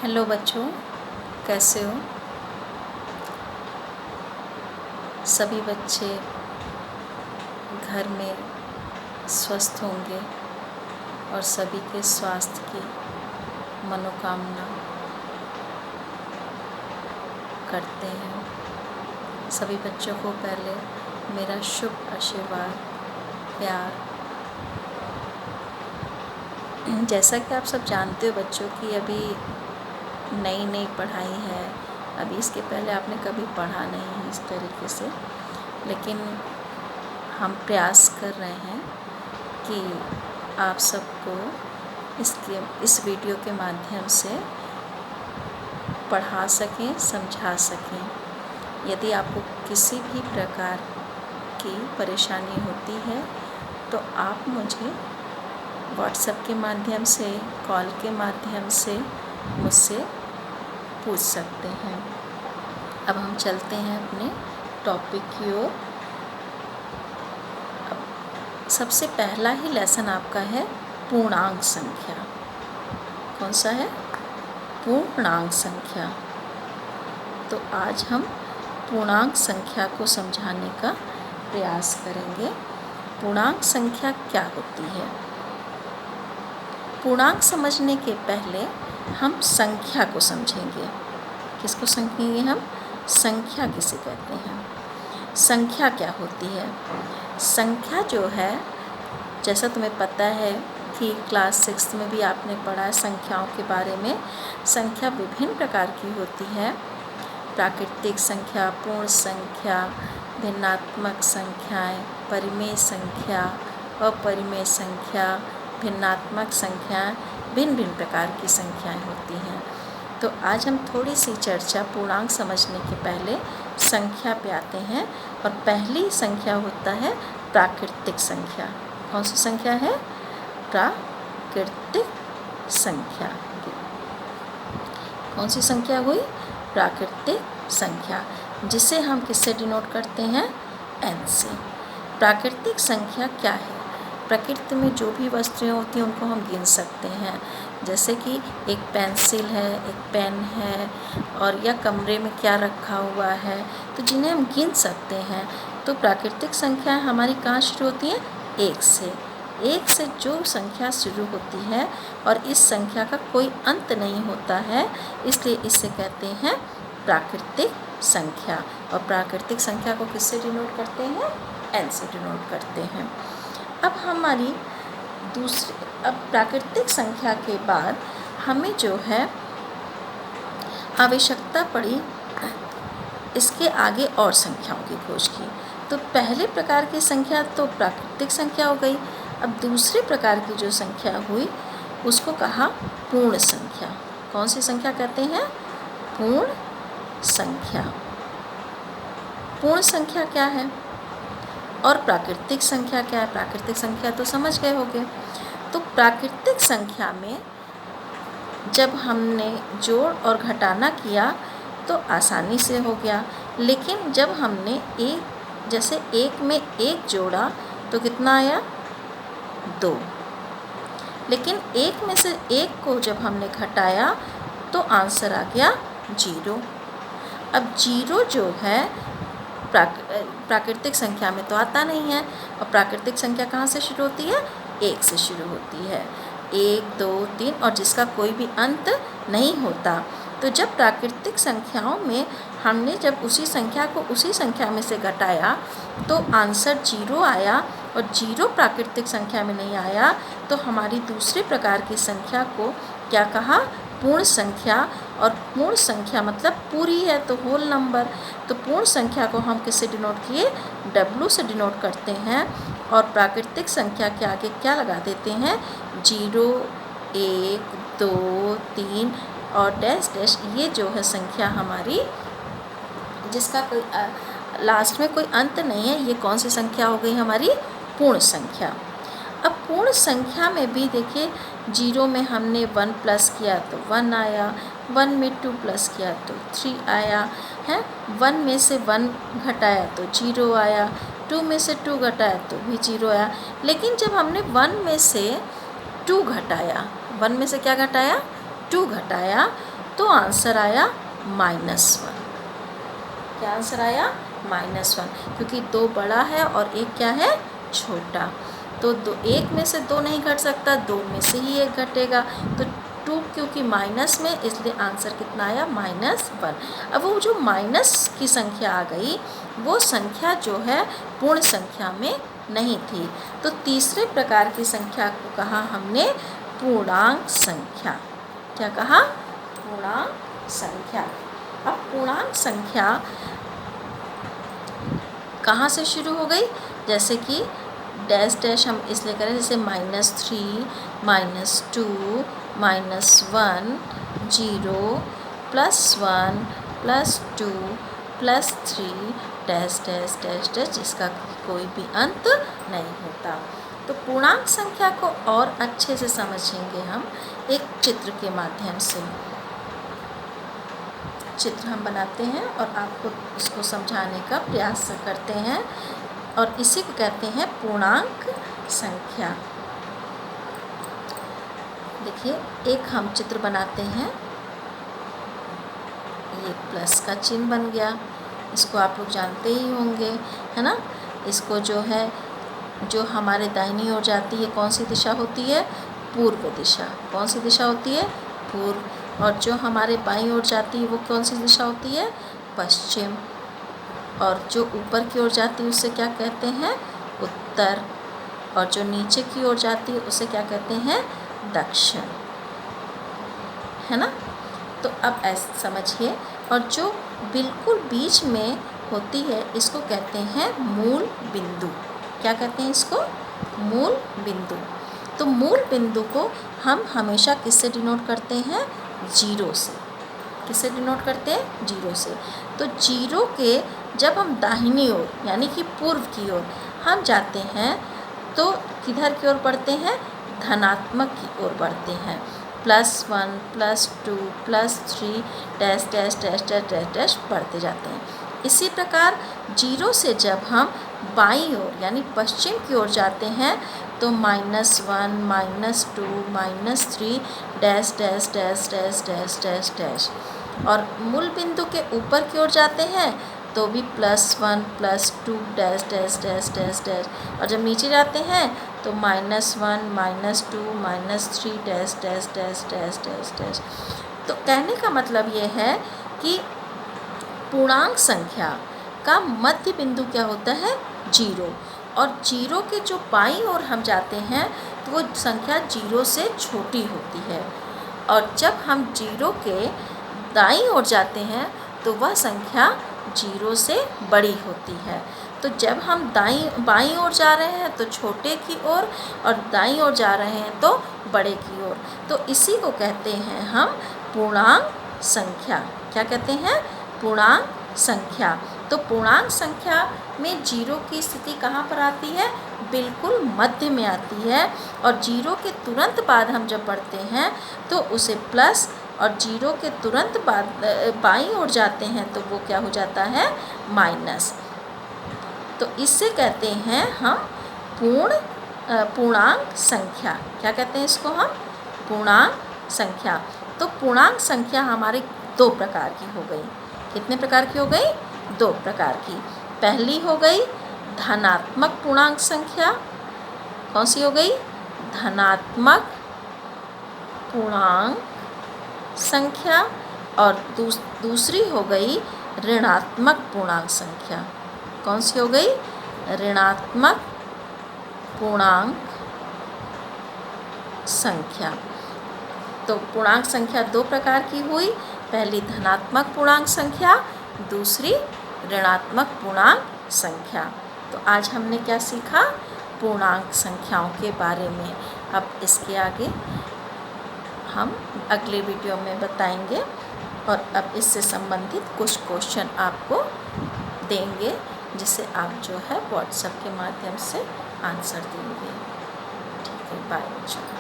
Hello बच्चों, कैसे हो? सभी बच्चे घर में स्वस्थ होंगे और सभी के स्वास्थ्य की मनोकामना करते हैं। सभी बच्चों को पहले मेरा शुभ आशीर्वाद, प्यार। जैसा कि आप सब जानते हो बच्चों कि अभी नई पढ़ाई है। अभी इसके पहले आपने कभी पढ़ा नहीं है इस तरीके से, लेकिन हम प्रयास कर रहे हैं कि आप सबको इस वीडियो के माध्यम से पढ़ा सकें, समझा सकें। यदि आपको किसी भी प्रकार की परेशानी होती है तो आप मुझे व्हाट्सएप के माध्यम से, कॉल के माध्यम से मुझसे पूछ सकते हैं। अब हम चलते हैं अपने टॉपिक की ओर। सबसे पहला ही लेसन आपका है पूर्णांक संख्या। कौन सा है? पूर्णांक संख्या। तो आज हम पूर्णांक संख्या को समझाने का प्रयास करेंगे। पूर्णांक संख्या क्या होती है? पूर्णांक समझने के पहले हम संख्या को समझेंगे। किसको समझेंगे हम? संख्या किसे कहते हैं? संख्या क्या होती है? संख्या जो है, जैसा तुम्हें पता है कि क्लास 6 में भी आपने पढ़ा है संख्याओं के बारे में। संख्या विभिन्न प्रकार की होती है। प्राकृतिक संख्या, पूर्ण संख्या, भिन्नात्मक संख्याएं, परिमेय संख्या, अपरिमेय संख्या, भिन्नात्मक संख्या, भिन्न प्रकार की संख्याएं होती हैं। तो आज हम थोड़ी सी चर्चा पूर्णांक समझने के पहले संख्या पे आते हैं। और पहली संख्या होता है प्राकृतिक संख्या। कौन सी संख्या है? प्राकृतिक संख्या। कौन सी संख्या हुई? प्राकृतिक संख्या, जिसे हम किससे डिनोट करते हैं? n से। प्राकृतिक संख्या क्या है? प्रकृति में जो भी वस्तुएं होती हैं उनको हम गिन सकते हैं। जैसे कि एक पेंसिल है, एक पेन है, और या कमरे में क्या रखा हुआ है, तो जिन्हें हम गिन सकते हैं। तो प्राकृतिक संख्या हमारी कहाँ शुरू होती है? 1 से। 1 से जो संख्या शुरू होती है और इस संख्या का कोई अंत नहीं होता है, इसलिए इसे कहते हैं प्राकृतिक संख्या। और प्राकृतिक संख्या को किससे डिनोट करते हैं? n से डिनोट करते हैं। अब प्राकृतिक संख्या के बाद हमें जो है आवश्यकता पड़ी इसके आगे और संख्याओं की खोज की। तो पहले प्रकार की संख्या तो प्राकृतिक संख्या हो गई। अब दूसरे प्रकार की जो संख्या हुई उसको कहा पूर्ण संख्या। कौन सी संख्या कहते हैं? पूर्ण संख्या। पूर्ण संख्या क्या है और प्राकृतिक संख्या क्या है? प्राकृतिक संख्या तो समझ गए होंगे। तो प्राकृतिक संख्या में जब हमने जोड़ और घटाना किया तो आसानी से हो गया, लेकिन जब हमने जैसे 1 में 1 जोड़ा तो कितना आया? 2। लेकिन 1 में से 1 को जब हमने घटाया तो आंसर आ गया 0। अब 0 जो है प्राकृतिक संख्या में तो आता नहीं है। और प्राकृतिक संख्या कहाँ से शुरू होती है? 1 से शुरू होती है। 1, 2, 3 और जिसका कोई भी अंत नहीं होता। तो जब प्राकृतिक संख्याओं में हमने जब उसी संख्या को उसी संख्या में से घटाया तो आंसर 0 आया, और 0 प्राकृतिक संख्या में नहीं आया, तो हमारी दूसरे प्रकार की संख्या को क्या कहा? पूर्ण संख्या। और पूर्ण संख्या मतलब पूरी है, तो होल नंबर। तो पूर्ण संख्या को हम किससे डिनोट किए? W से डिनोट करते हैं। और प्राकृतिक संख्या के आगे क्या लगा देते हैं? 0, 1, 2, 3 और डैश डैश। ये जो है संख्या हमारी जिसका कोई लास्ट में कोई अंत नहीं है, ये कौन सी संख्या हो गई? हमारी पूर्ण संख्या। अब पूर्ण संख्या में भी देखिए, 0 में हमने 1 प्लस किया तो 1 आया, 1 में 2 प्लस किया तो 3 आया है, 1 में से 1 घटाया तो 0 आया, 2 में से 2 घटाया तो भी 0 आया। लेकिन जब हमने 1 में से 2 घटाया, 1 में से क्या घटाया? 2 घटाया, तो आंसर आया -1। क्या आंसर आया? -1, क्योंकि 2 बड़ा है और 1 क्या है? छोटा। तो 1 में से 2 नहीं घट सकता, 2 में से ही 1 घटेगा। तो 2 क्योंकि माइनस में, इसलिए आंसर कितना आया? -1। अब वो जो माइनस की संख्या आ गई, वो संख्या जो है पूर्ण संख्या में नहीं थी। तो तीसरे प्रकार की संख्या को कहा हमने पूर्णांक संख्या। क्या कहा? पूर्णांक संख्या। अब पूर्णांक संख्या कहाँ से शुरू हो गई? जैसे कि डैश डैश हम इसलिए करें, जैसे -3, -2, -1, 0, +1, +2, +3, डैश डैश डैश डैश, जिसका कोई भी अंत नहीं होता। तो पूर्णांक संख्या को और अच्छे से समझेंगे हम एक चित्र के माध्यम से। चित्र हम बनाते हैं और आपको इसको समझाने का प्रयास करते हैं, और इसी को कहते हैं पूर्णांक संख्या। देखिए, एक हम चित्र बनाते हैं, ये प्लस का चिन्ह बन गया, इसको आप लोग जानते ही होंगे, है ना। इसको जो है, जो हमारे दाहिनी ओर जाती है, कौन सी दिशा होती है? पूर्व दिशा। कौन सी दिशा होती है? पूर्व। और जो हमारे बाईं ओर जाती है, वो कौन सी दिशा होती है? पश्चिम। और जो ऊपर की ओर जाती है उसे क्या कहते हैं? उत्तर। और जो नीचे की ओर जाती है उसे क्या कहते हैं? दक्षिण, है ना। तो अब ऐसे समझिए, और जो बिल्कुल बीच में होती है, इसको कहते हैं मूल बिंदु। क्या कहते हैं इसको? मूल बिंदु। तो मूल बिंदु को हम हमेशा किससे डिनोट करते हैं? 0 से। किससे डिनोट करते हैं? 0 से। तो 0 के जब हम दाहिनी ओर यानी कि पूर्व की ओर हम जाते हैं, तो किधर की ओर बढ़ते हैं? धनात्मक की ओर बढ़ते हैं। +1, +2, +3, dash dash dash dash dash dash बढ़ते जाते हैं। इसी प्रकार 0 से जब हम बाईं ओर यानी पश्चिम की ओर जाते हैं, तो -1, -2, -3, dash dash dash dash dash dash dash. और मूल बिंदु के ऊपर की ओर जाते हैं तो भी +1, +2, dash dash dash dash dash. और जब नीचे जाते हैं तो -1, -2, -3, dash dash dash dash dash dash. तो कहने का मतलब ये है कि पूर्णांक संख्या का मध्य बिंदु क्या होता है? 0। और 0 के जो बाईं ओर हम जाते हैं तो वो संख्या 0 से छोटी होती है, और जब हम 0 के दाईं ओर जाते हैं तो वह संख्या 0 से बड़ी होती है। तो जब हम बाईं ओर जा रहे हैं तो छोटे की ओर, और दाईं ओर जा रहे हैं तो बड़े की ओर। तो इसी को कहते हैं हम पूर्णांक संख्या। क्या कहते हैं? पूर्णांक संख्या। तो पूर्णांक संख्या में 0 की स्थिति कहाँ पर आती है? बिल्कुल मध्य में आती है। और 0 के तुरंत बाद हम जब बढ़ते हैं तो उसे प्लस, और 0 के तुरंत बाद बाईं ओर जाते हैं तो वो क्या हो जाता है? माइनस। तो इससे कहते हैं हम पूर्णांक संख्या। क्या कहते हैं इसको हम? पूर्णांक संख्या। तो पूर्णांक संख्या हमारे 2 प्रकार की हो गई। कितने प्रकार की हो गई? 2 प्रकार की। पहली हो गई धनात्मक पूर्णांक संख्या। कौन सी हो गई? धनात्मक पूर्णांक संख्या। और दूसरी हो गई ऋणात्मक पूर्णांक संख्या। कौन सी हो गई? ऋणात्मक पूर्णांक संख्या। तो पूर्णांक संख्या 2 प्रकार की हुई। पहली धनात्मक पूर्णांक संख्या, दूसरी ऋणात्मक पूर्णांक संख्या। तो आज हमने क्या सीखा? पूर्णांक संख्याओं के बारे में। अब इसके आगे हम अगले वीडियो में बताएंगे, और अब इससे संबंधित कुछ क्वेश्चन आपको देंगे, जिसे आप जो है व्हाट्सएप के माध्यम से आंसर देंगे। ठीक है, बाय बच्चों।